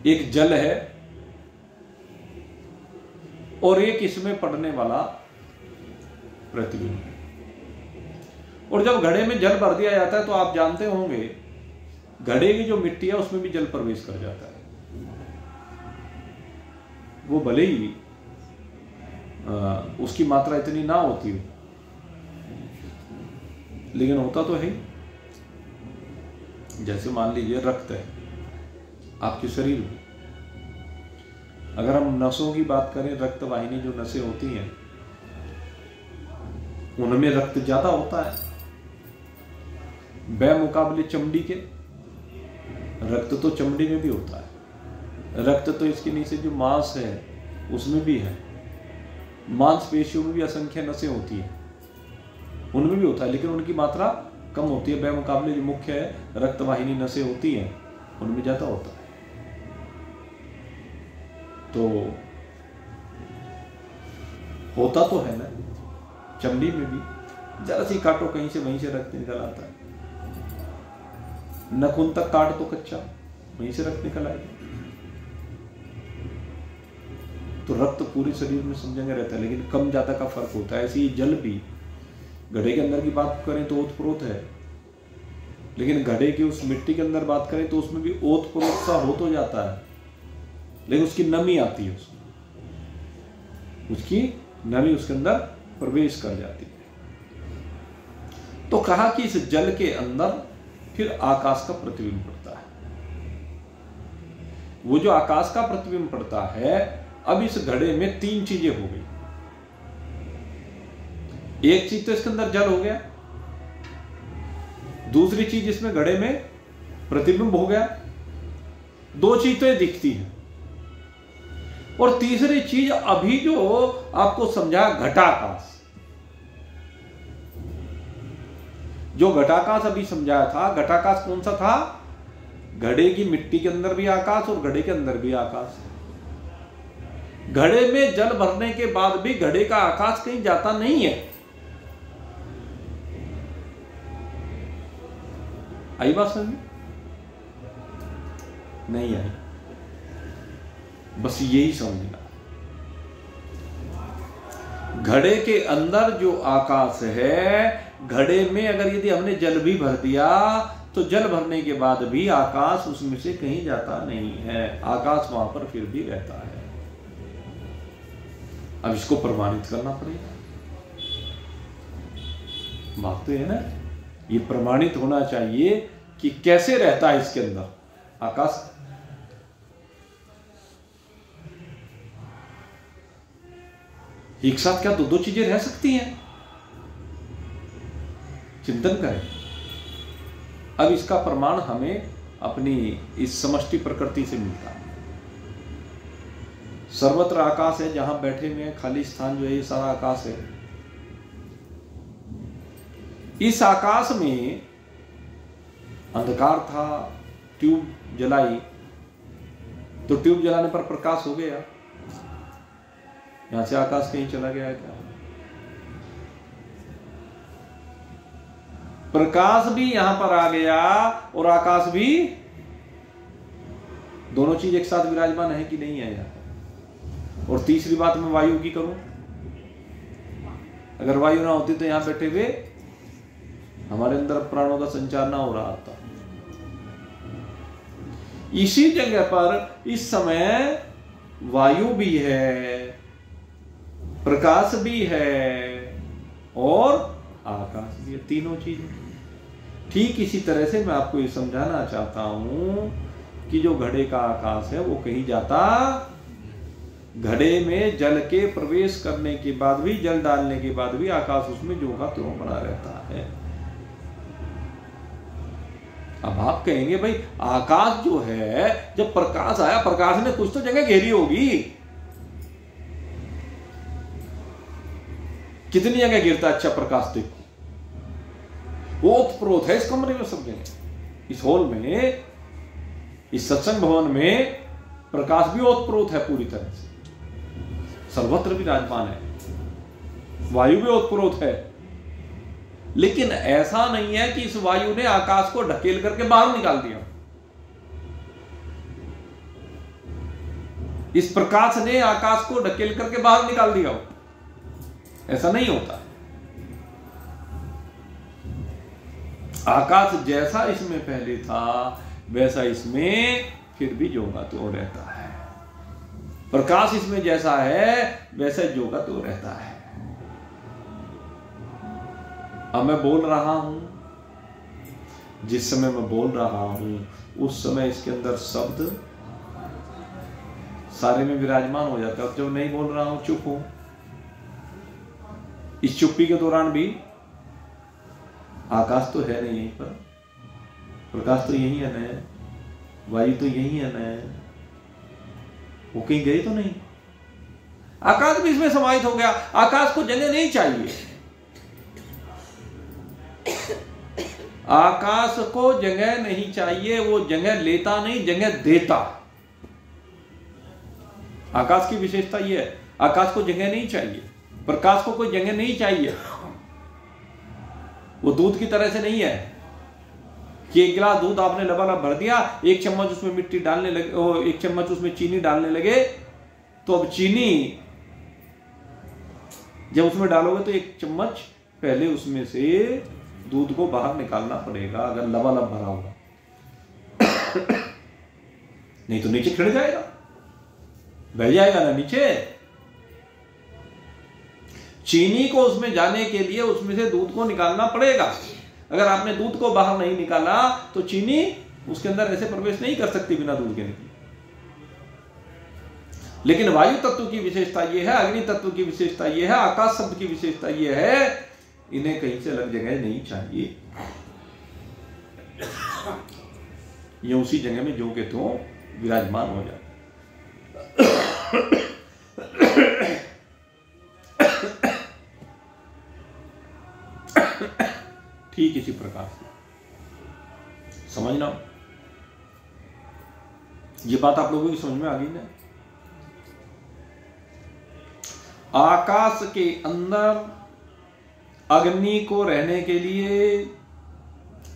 एक जल है, और एक इसमें पड़ने वाला प्रतिबिंब है। और जब घड़े में जल भर दिया जाता है तो आप जानते होंगे, घड़े की जो मिट्टी है उसमें भी जल प्रवेश कर जाता है। वो भले ही उसकी मात्रा इतनी ना होती हो, लेकिन होता तो है। जैसे मान लीजिए रक्त है आपके शरीर में, अगर हम नसों की बात करें, रक्त वाहिनी जो नसें होती हैं उनमें रक्त ज्यादा होता है बेमुकाबले चमड़ी के। रक्त तो चमड़ी में भी होता है, रक्त तो इसके नीचे जो मांस है उसमें भी है, मांसपेशियों में भी असंख्य नसें होती हैं, उनमें भी होता है, लेकिन उनकी मात्रा कम होती है बेमुकाबले जो मुख्य है रक्तवाहिनी नसें होती हैं उनमें ज्यादा होता है। तो होता तो है ना, चमड़ी में भी जरा सी काटो कहीं से वहीं से रक्त निकल आता है, नखून तक काट तो कच्चा, वहीं से रक्त निकल आएगा। तो रक्त पूरे शरीर में सब जगह रहता है, लेकिन कम ज्यादा का फर्क होता है। ऐसे ही जल भी, घड़े के अंदर की बात करें तो ओतप्रोत है, लेकिन घड़े की उस मिट्टी के अंदर बात करें तो उसमें भी ओतप्रोत सा हो तो जाता है, लेकिन उसकी नमी आती है, उसकी नमी उसके अंदर प्रवेश कर जाती है। तो कहा कि इस जल के अंदर फिर आकाश का प्रतिबिंब पड़ता है। वो जो आकाश का प्रतिबिंब पड़ता है, अब इस घड़े में 3 चीजें हो गई। एक चीज तो इसके अंदर जल हो गया, दूसरी चीज इसमें घड़े में प्रतिबिंब हो गया, 2 चीज तो ये दिखती है, और तीसरी चीज अभी जो आपको समझा घटाकाश। जो घटाकाश अभी समझाया था, घटाकाश कौन सा था? घड़े की मिट्टी के अंदर भी आकाश और घड़े के अंदर भी आकाश। घड़े में जल भरने के बाद भी घड़े का आकाश कहीं जाता नहीं है। आई बात समझ? नहीं आई, बस यही समझना। घड़े के अंदर जो आकाश है, घड़े में अगर यदि हमने जल भी भर दिया तो जल भरने के बाद भी आकाश उसमें से कहीं जाता नहीं है, आकाश वहां पर फिर भी रहता है। अब इसको प्रमाणित करना पड़ेगा, बात तो है ना, ये प्रमाणित होना चाहिए कि कैसे रहता है इसके अंदर आकाश। एक साथ क्या 2 चीजें रह सकती हैं? चिंतन करें। अब इसका प्रमाण हमें अपनी इस समष्टि प्रकृति से मिलता है। सर्वत्र आकाश है, जहां बैठे हुए हैं, खाली स्थान जो है ये सारा आकाश है। इस आकाश में अंधकार था, ट्यूब जलाई तो ट्यूब जलाने पर प्रकाश हो गया, यहां से आकाश कहीं चला गया है क्या? प्रकाश भी यहां पर आ गया और आकाश भी, दोनों चीज एक साथ विराजमान है कि नहीं है? यहां और तीसरी बात मैं वायु की करूं, अगर वायु ना होती तो यहां बैठे हुए हमारे अंदर प्राणों का संचार ना हो रहा था। इसी जगह पर इस समय वायु भी है, प्रकाश भी है और आकाश भी है, तीनों चीजें। ठीक इसी तरह से मैं आपको ये समझाना चाहता हूं कि जो घड़े का आकाश है वो कहीं जाता, घड़े में जल के प्रवेश करने के बाद भी, जल डालने के बाद भी आकाश उसमें जो का त्यों बना रहता है। अब आप कहेंगे भाई आकाश जो है, जब प्रकाश आया, प्रकाश ने कुछ तो जगह घेरी होगी, कितनी जगह गिरता है? अच्छा प्रकाश देखो, ओतप्रोत है इस कमरे में, सब जगह, इस हॉल में, इस सत्संग भवन में प्रकाश भी ओतप्रोत है पूरी तरह से, सर्वत्र विराजमान है, वायु भी ओतप्रोत है। लेकिन ऐसा नहीं है कि इस वायु ने आकाश को ढकेल करके बाहर निकाल दिया, इस प्रकाश ने आकाश को ढकेल करके बाहर निकाल दिया, ऐसा नहीं होता। आकाश जैसा इसमें पहले था वैसा इसमें फिर भी जोगा तो रहता है, प्रकाश इसमें जैसा है वैसा जोगा तो रहता है। अब मैं बोल रहा हूं, जिस समय मैं बोल रहा हूं उस समय इसके अंदर शब्द सारे में विराजमान हो जाता है। अब जब नहीं बोल रहा हूं, चुप हूं, इस चुप्पी के दौरान भी आकाश तो है नहीं यहीं पर, प्रकाश तो यही है न, वायु तो यही है न, वो कहीं गए तो नहीं, आकाश भी इसमें समाहित हो गया। आकाश को जगह नहीं चाहिए, आकाश को जगह नहीं चाहिए, वो जगह लेता नहीं, जगह देता। आकाश की विशेषता यह है, आकाश को जगह नहीं चाहिए, प्रकाश को कोई जगह नहीं चाहिए। वो दूध की तरह से नहीं है कि एक गिलास दूध आपने लबालब भर दिया, एक चम्मच उसमें मिट्टी डालने लगे, एक चम्मच उसमें चीनी डालने लगे, तो अब चीनी जब उसमें डालोगे तो एक चम्मच पहले उसमें से दूध को बाहर निकालना पड़ेगा, अगर लबालब भरा होगा नहीं तो नीचे खिड़ जाएगा, बह जाएगा ना नीचे। चीनी को उसमें जाने के लिए उसमें से दूध को निकालना पड़ेगा। अगर आपने दूध को बाहर नहीं निकाला तो चीनी उसके अंदर ऐसे प्रवेश नहीं कर सकती बिना दूध के निकले। लेकिन वायु तत्व की विशेषता यह है, अग्नि तत्व की विशेषता यह है, आकाश शब्द की विशेषता यह है, इन्हें कहीं से अलग जगह नहीं चाहिए, ये उसी जगह में जो के तो विराजमान हो जाए। ठीक इसी प्रकार से समझना, ये बात आप लोगों की समझ में आ गई ना। आकाश के अंदर अग्नि को रहने के लिए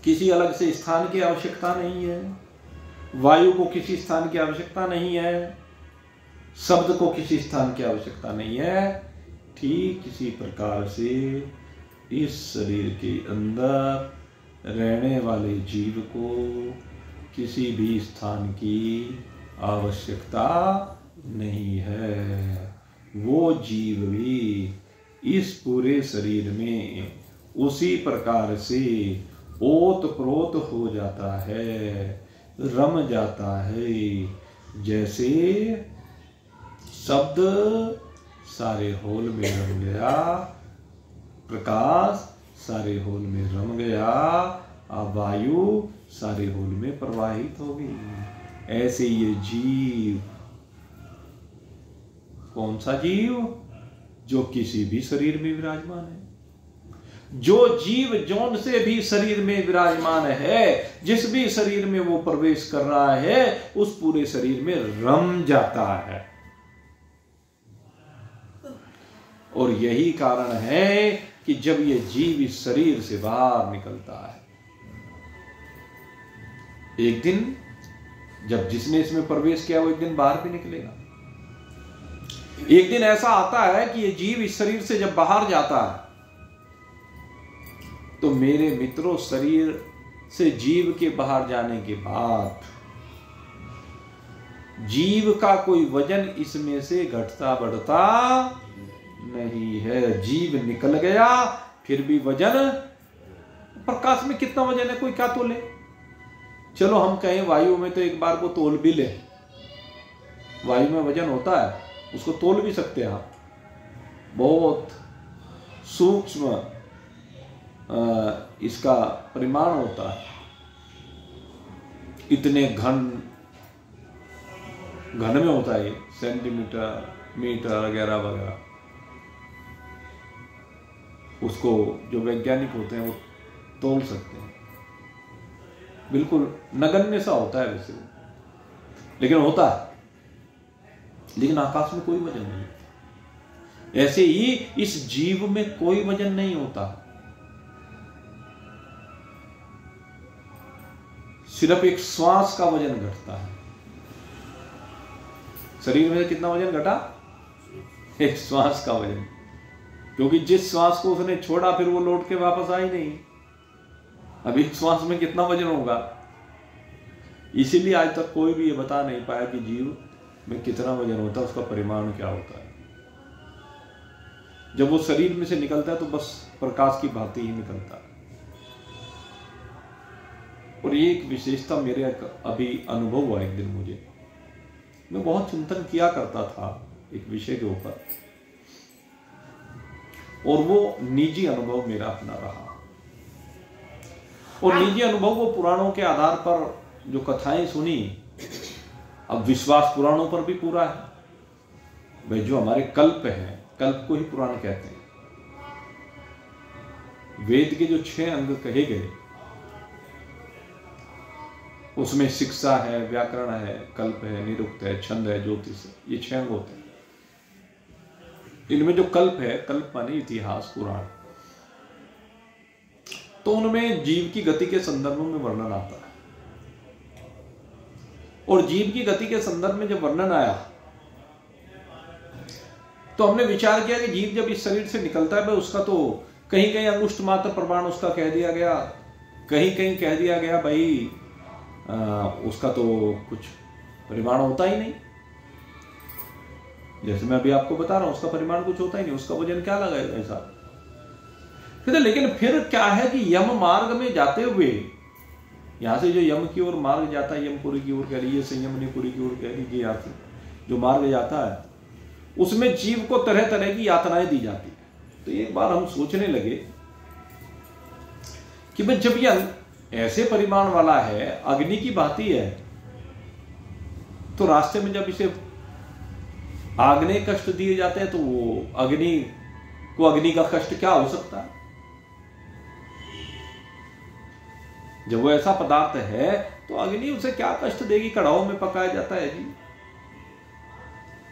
किसी अलग से स्थान की आवश्यकता नहीं है, वायु को किसी स्थान की आवश्यकता नहीं है, शब्द को किसी स्थान की आवश्यकता नहीं है। ठीक इसी प्रकार से इस शरीर के अंदर रहने वाले जीव को किसी भी स्थान की आवश्यकता नहीं है। वो जीव भी इस पूरे शरीर में उसी प्रकार से ओतप्रोत हो जाता है, रम जाता है, जैसे शब्द सारे होल में रम गया, प्रकाश सारे होल में रम गया, अब वायु सारे होल में प्रवाहित हो गई। ऐसे ये जीव, कौन सा जीव? जो किसी भी शरीर में विराजमान है, जो जीव जौन से भी शरीर में विराजमान है, जिस भी शरीर में वो प्रवेश कर रहा है, उस पूरे शरीर में रम जाता है। और यही कारण है कि जब ये जीव इस शरीर से बाहर निकलता है, एक दिन जब जिसने इसमें प्रवेश किया वो एक दिन बाहर भी निकलेगा। एक दिन ऐसा आता है कि ये जीव इस शरीर से जब बाहर जाता है तो मेरे मित्रों, शरीर से जीव के बाहर जाने के बाद जीव का कोई वजन इसमें से घटता बढ़ता नहीं है। जीव निकल गया फिर भी वजन, प्रकाश में कितना वजन है कोई क्या तोले? चलो हम कहें वायु में तो एक बार को तोल भी ले, वायु में वजन होता है, उसको तोल भी सकते हैं आप। बहुत सूक्ष्म इसका परिमाण होता है, इतने घन में होता है, सेंटीमीटर, मीटर वगैरह वगैरह। उसको जो वैज्ञानिक होते हैं वो तोल सकते हैं, बिल्कुल नगण्य सा होता है वैसे, लेकिन होता है। लेकिन आकाश में कोई वजन नहीं। ऐसे ही इस जीव में कोई वजन नहीं होता, सिर्फ एक श्वास का वजन घटता है। शरीर में कितना वजन घटा? एक श्वास का वजन, क्योंकि जिस श्वास को उसने छोड़ा फिर वो लौट के वापस आई नहीं। अभी श्वास में कितना वजन होगा? इसीलिए आज तक कोई भी ये बता नहीं पाया कि जीव में कितना वजन होता है, उसका परिमाण क्या होता है। जब वो शरीर में से निकलता है तो बस प्रकाश की भांति ही निकलता है। और ये एक विशेषता मेरे अभी अनुभव हुआ एक दिन मुझे। मैं बहुत चिंतन किया करता था एक विषय के ऊपर, और वो निजी अनुभव मेरा अपना रहा। और निजी अनुभव वो पुराणों के आधार पर जो कथाएं सुनी, अब विश्वास पुराणों पर भी पूरा है भाई। जो हमारे कल्प हैं, कल्प को ही पुराण कहते हैं। वेद के जो 6 अंग कहे गए उसमें शिक्षा है, व्याकरण है, कल्प है, निरुक्त है, छंद है, ज्योतिष है, ये 6 अंग होते हैं। इनमें जो कल्प है, कल्प माने इतिहास, पुराण, तो उनमें जीव की गति के संदर्भ में वर्णन आता है। और जीव की गति के संदर्भ में जब वर्णन आया तो हमने विचार किया कि जीव जब इस शरीर से निकलता है, उसका तो कहीं कहीं अंगुष्ठ मात्र प्रमाण उसका कह दिया गया, कहीं कहीं कह दिया गया भाई उसका तो कुछ परिमाण होता ही नहीं। जैसे मैं अभी आपको बता रहा हूं, उसका परिमाण कुछ होता ही नहीं, उसका वजन क्या लगाएगा ऐसा। लेकिन फिर क्या है कि यम मार्ग में जाते हुए, यहां से जो यम की ओर मार्ग जाता है, यमपुरी की ओर कह लीजिए, संयमनीपुरी की ओर कह लीजिए, यहां से जो मार्ग जाता है उसमें जीव को तरह तरह की यातनाएं दी जाती है। तो एक बार हम सोचने लगे कि भाई जब यह ऐसे परिमाण वाला है, अग्नि की भांति है, तो रास्ते में जब इसे आग्नेय कष्ट दिए जाते हैं तो वो अग्नि को, अग्नि का कष्ट क्या हो सकता है? जब वो ऐसा पदार्थ है तो अग्नि उसे क्या कष्ट देगी? कड़ाहों में पकाया जाता है जी,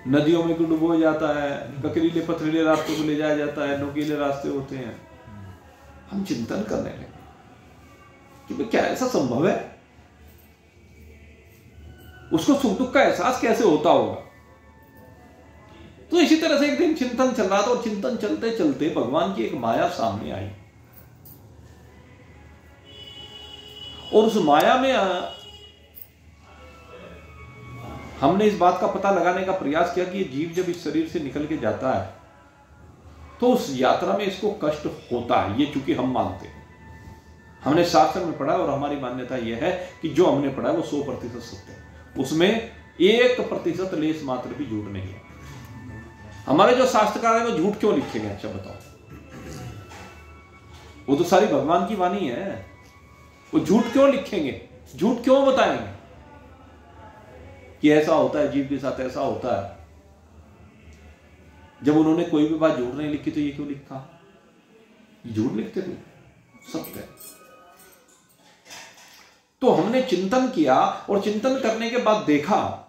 नदियों में डुबोया जाता है, ककरीले पथरीले रास्तों को ले जाया जाता है, नुकीले रास्ते होते हैं। हम चिंतन करने लगे कि क्या ऐसा संभव है? उसको सुख दुख का एहसास कैसे होता होगा? तो इसी तरह से एक दिन चिंतन चल रहा था, और चिंतन चलते चलते भगवान की एक माया सामने आई, और उस माया में हमने इस बात का पता लगाने का प्रयास किया कि ये जीव जब इस शरीर से निकल के जाता है तो उस यात्रा में इसको कष्ट होता है। ये चूंकि हम मानते हैं, हमने शास्त्र में पढ़ा, और हमारी मान्यता यह है कि जो हमने पढ़ा है वो 100% सत्य है, उसमें 1% लेस मात्र भी झूठ नहीं है। हमारे जो शास्त्रकार है वो झूठ क्यों लिखेंगे? अच्छा बताओ, वो तो सारी भगवान की वाणी है, वो झूठ क्यों लिखेंगे? झूठ क्यों बताएंगे कि ऐसा होता है, जीव के साथ ऐसा होता है? जब उन्होंने कोई भी बात झूठ नहीं लिखी तो ये क्यों लिखा? झूठ लिखते थे, सत्य है। तो हमने चिंतन किया, और चिंतन करने के बाद देखा,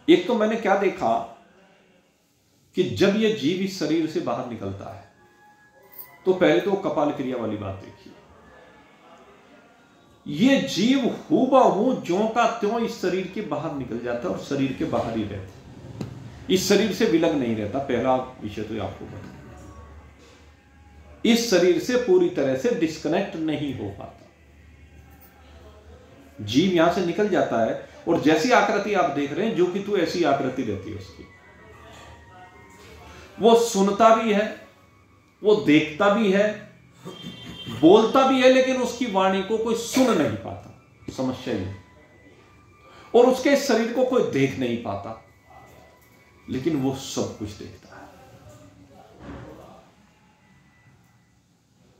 एक तो मैंने क्या देखा कि जब यह जीव इस शरीर से बाहर निकलता है तो पहले तो कपाल क्रिया वाली बात देखिए। ये जीव हूबहू ज्यों का त्यों इस शरीर के बाहर निकल जाता है और शरीर के बाहर ही रहता है। इस शरीर से विलग नहीं रहता, पहला विषय तो आपको बता। इस शरीर से पूरी तरह से डिस्कनेक्ट नहीं हो पाता। जीव यहां से निकल जाता है और जैसी आकृति आप देख रहे हैं, जो कि तू ऐसी आकृति रहती है उसकी। वो सुनता भी है, वो देखता भी है, बोलता भी है, लेकिन उसकी वाणी को कोई सुन नहीं पाता। समस्या ये। और उसके शरीर को कोई देख नहीं पाता, लेकिन वो सब कुछ देखता है।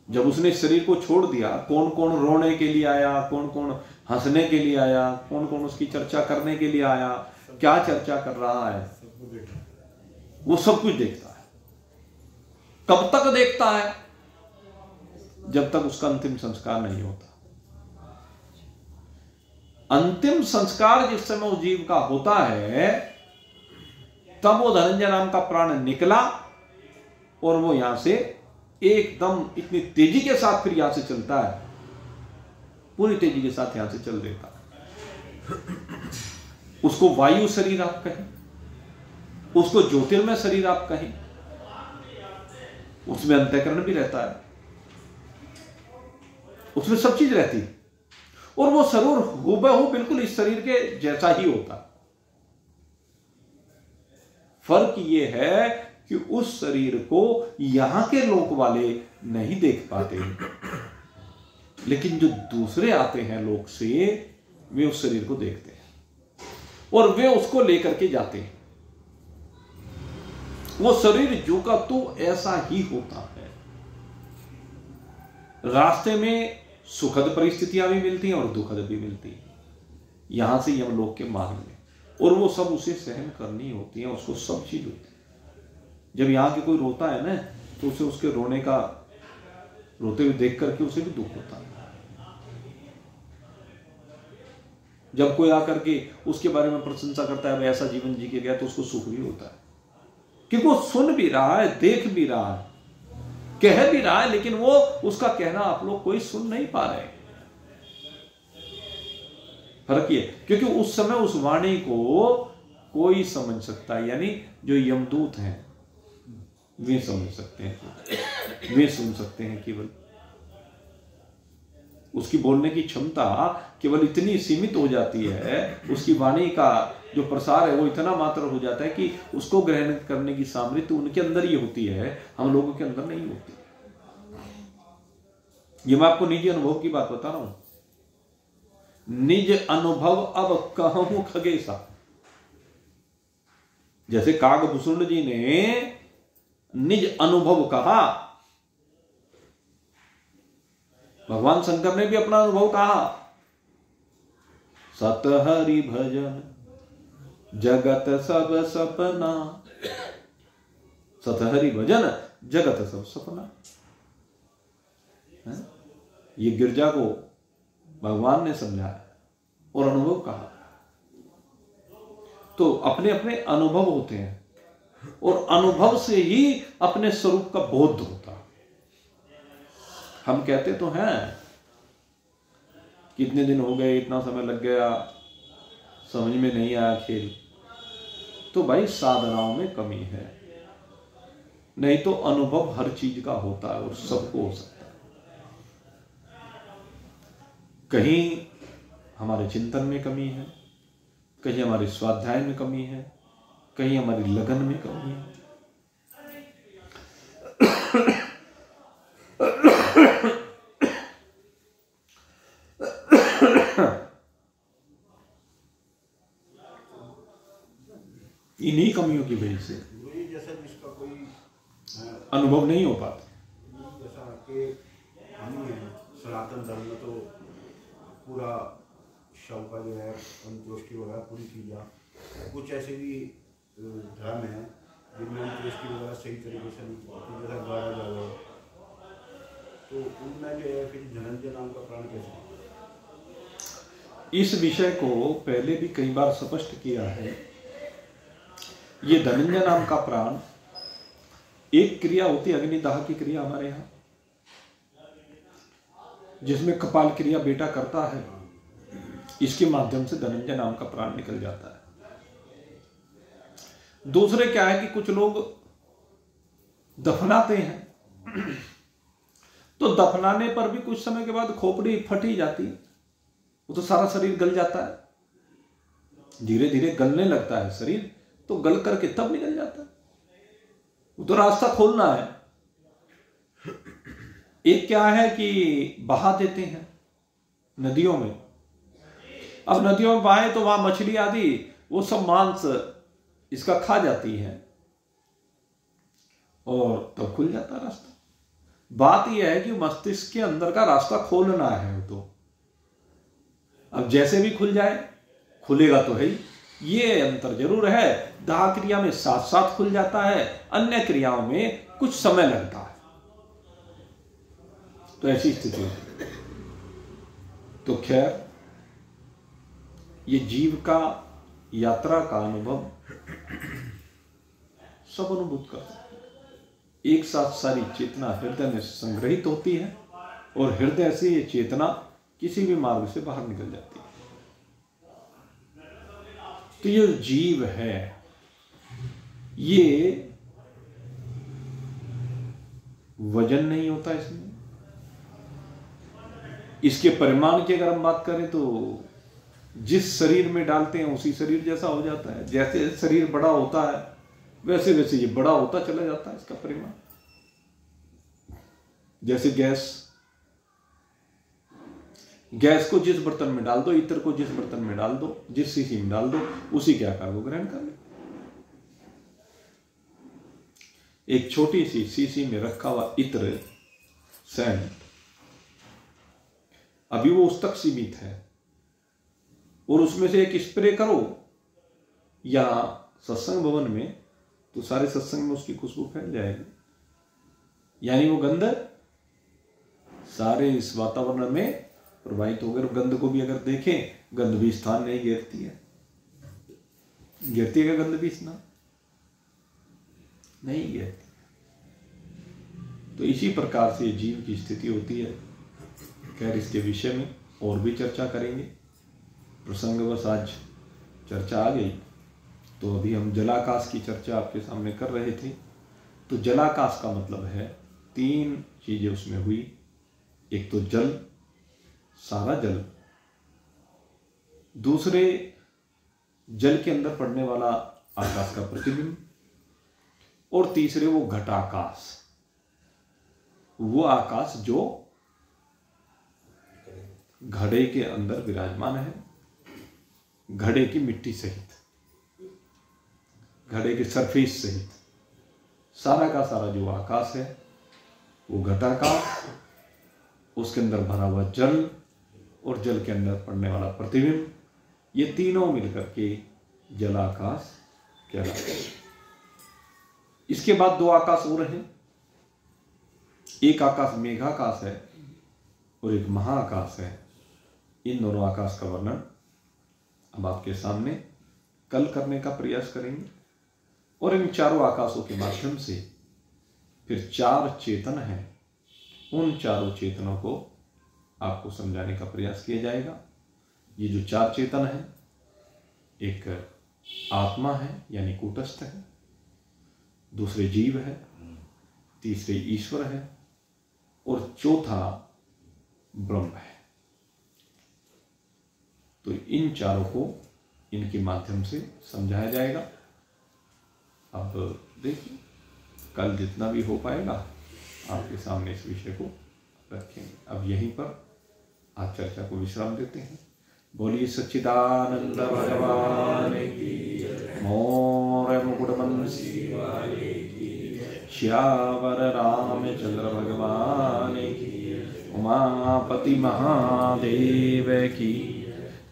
जब उसने शरीर को छोड़ दिया, कौन कौन रोने के लिए आया, कौन कौन हंसने के लिए आया, कौन कौन उसकी चर्चा करने के लिए आया, क्या चर्चा कर रहा है, वो सब कुछ देखता है। कब तक देखता है? जब तक उसका अंतिम संस्कार नहीं होता। अंतिम संस्कार जिस समय उस जीव का होता है, तब वो धनंजय नाम का प्राण निकला और वो यहां से एकदम इतनी तेजी के साथ फिर यहां से चलता है, पूरी तेजी के साथ यहां से चल देता है। उसको वायु शरीर आप कहें, उसको ज्योतिर्मय शरीर आप कहें, उसमें अंतःकरण भी रहता है, उसमें सब चीज रहती है, और वो जरूर हूबहू बिल्कुल इस शरीर के जैसा ही होता। फर्क ये है कि उस शरीर को यहां के लोक वाले नहीं देख पाते, लेकिन जो दूसरे आते हैं लोक से, वे उस शरीर को देखते हैं और वे उसको लेकर के जाते हैं। वो शरीर जो का तो ऐसा ही होता है। रास्ते में सुखद परिस्थितियां भी मिलती हैं और दुखद भी मिलती हैं, यहां से यमलोक के मार्ग में, और वो सब उसे सहन करनी होती है, उसको सब चीज होती है। जब यहां के कोई रोता है ना, तो उसे उसके रोने का, रोते हुए देख करके उसे भी दुख होता है। जब कोई आकर के उसके बारे में प्रशंसा करता है, ऐसा जीवन जी के गया, तो उसको सुख भी होता है, क्योंकि वो सुन भी रहा है, देख भी रहा है, कह भी रहा है, लेकिन वो उसका कहना आप लोग कोई सुन नहीं पा रहे। फर्क ये, क्योंकि उस समय उस वाणी को कोई समझ सकता है, यानी जो यमदूत हैं वे समझ सकते हैं, वे सुन सकते हैं। केवल उसकी बोलने की क्षमता केवल इतनी सीमित हो जाती है, उसकी वाणी का जो प्रसार है वो इतना मात्र हो जाता है कि उसको ग्रहण करने की सामर्थ्य उनके अंदर ही होती है, हम लोगों के अंदर नहीं होती। ये मैं आपको निजी अनुभव की बात बता रहा हूं। निज अनुभव अब कहूं खगेशा। जैसे कागभूषण जी ने निज अनुभव कहा, भगवान शंकर ने भी अपना अनुभव कहा। सत हरि भजन जगत सब सपना, सत हरि भजन जगत सब सपना। ये गिरजा को भगवान ने समझाया और अनुभव कहा। तो अपने अपने अनुभव होते हैं, और अनुभव से ही अपने स्वरूप का बोध होता। हम कहते तो हैं कितने दिन हो गए, इतना समय लग गया, समझ में नहीं आया खेल। तो भाई साधनाओं में कमी है, नहीं तो अनुभव हर चीज का होता है और सबको हो सकता है। कहीं हमारे चिंतन में कमी है, कहीं हमारे स्वाध्याय में कमी है, कहीं हमारी लगन में कमी है। इन्हीं कमियों की वजह से जैसा जिसका कोई अनुभव नहीं हो पाता। जैसा कि हम ही हैं सनातन धर्म में, तो पूरा शव का जो है अंत्येष्टि वगैरह पूरी की जा, कुछ ऐसे भी धर्म है जिनमें अंत्येष्टि वगैरह सही तरीके से नहीं होती, जैसा गाया जा रहा है, तो उनमें जो है फिर धनंजय नाम का प्राण कैसे? इस विषय को पहले भी कई बार स्पष्ट किया है। ये धनंजय नाम का प्राण, एक क्रिया होती है अग्निदाह की क्रिया हमारे यहां, जिसमें कपाल क्रिया बेटा करता है, इसके माध्यम से धनंजय नाम का प्राण निकल जाता है। दूसरे क्या है कि कुछ लोग दफनाते हैं, तो दफनाने पर भी कुछ समय के बाद खोपड़ी फट ही जाती है, वो तो सारा शरीर गल जाता है, धीरे धीरे गलने लगता है शरीर, तो गल करके तब निकल जाता है। वो तो रास्ता खोलना है। एक क्या है कि बहा देते हैं नदियों में। अब नदियों में बहाए तो वहां मछली आदि वो सब मांस इसका खा जाती है और तब खुल जाता रास्ता। बात यह है कि मस्तिष्क के अंदर का रास्ता खोलना है। वो तो अब जैसे भी खुल जाए, खुलेगा तो है ही। ये अंतर जरूर है, दाह क्रिया में साथ साथ खुल जाता है, अन्य क्रियाओं में कुछ समय लगता है। तो ऐसी स्थिति है। तो खैर, ये जीव का यात्रा का अनुभव सब अनुभूत कर सकते हैं। एक साथ सारी चेतना हृदय में संग्रहित होती है और हृदय से ये चेतना किसी भी मार्ग से बाहर निकल जाती है। तो ये जीव है, ये वजन नहीं होता इसमें। इसके परिमाण की अगर हम बात करें तो जिस शरीर में डालते हैं उसी शरीर जैसा हो जाता है। जैसे शरीर बड़ा होता है वैसे वैसे ये बड़ा होता चला जाता है इसका परिमाण। जैसे गैस को जिस बर्तन में डाल दो, इत्र को जिस बर्तन में डाल दो, जिस शीशी में डाल दो, उसी के आकार को ग्रहण कर ले। एक छोटी सी शीशी में रखा हुआ इत्र, सेंट, अभी वो उस तक सीमित है, और उसमें से एक स्प्रे करो या सत्संग भवन में, तो सारे सत्संग में उसकी खुशबू फैल जाएगी। यानी वो गंध सारे इस वातावरण में प्रवाहित होकर, गंध को भी अगर देखें, गंध भी स्थान नहीं घेरती है। घेरती है क्या गंध भी स्थान? नहीं घेरती। तो इसी प्रकार से जीव की स्थिति होती है। खैर, इसके विषय में और भी चर्चा करेंगे। प्रसंगवश आज चर्चा आ गई, तो अभी हम जलाकाश की चर्चा आपके सामने कर रहे थे। तो जलाकाश का मतलब है 3 चीजें उसमें हुई। एक तो जल, सारा जल, दूसरे जल के अंदर पड़ने वाला आकाश का प्रतिबिंब, और तीसरे वो घटाकाश, वो आकाश जो घड़े के अंदर विराजमान है, घड़े की मिट्टी सहित, घड़े के सरफेस सहित सारा का सारा जो आकाश है वो घटाकाश, उसके अंदर भरा हुआ जल और जल के अंदर पड़ने वाला प्रतिबिंब, ये तीनों मिलकर के जलाकाश कहलाते हैं। इसके बाद 2 आकाश और हैं। एक आकाश मेघाकाश है और एक महाआकाश है। इन दोनों आकाश का वर्णन अब आपके सामने कल करने का प्रयास करेंगे, और इन चारों आकाशों के माध्यम से फिर 4 चेतन हैं, उन चारों चेतनों को आपको समझाने का प्रयास किया जाएगा। ये जो 4 चेतन हैं, एक आत्मा है यानी कूटस्थ है, दूसरे जीव है, तीसरे ईश्वर है, और चौथा ब्रह्म है। तो इन चारों को इनके माध्यम से समझाया जाएगा। अब देखिए, कल जितना भी हो पाएगा आपके सामने इस विषय को रखेंगे। अब यहीं पर आज चर्चा को विश्राम देते हैं। बोलिए सच्चिदानंद भगवान की, मोर मुकुटमंसी वाले की, श्यावर रामचंद्र भगवान की, उमापति महादेव की।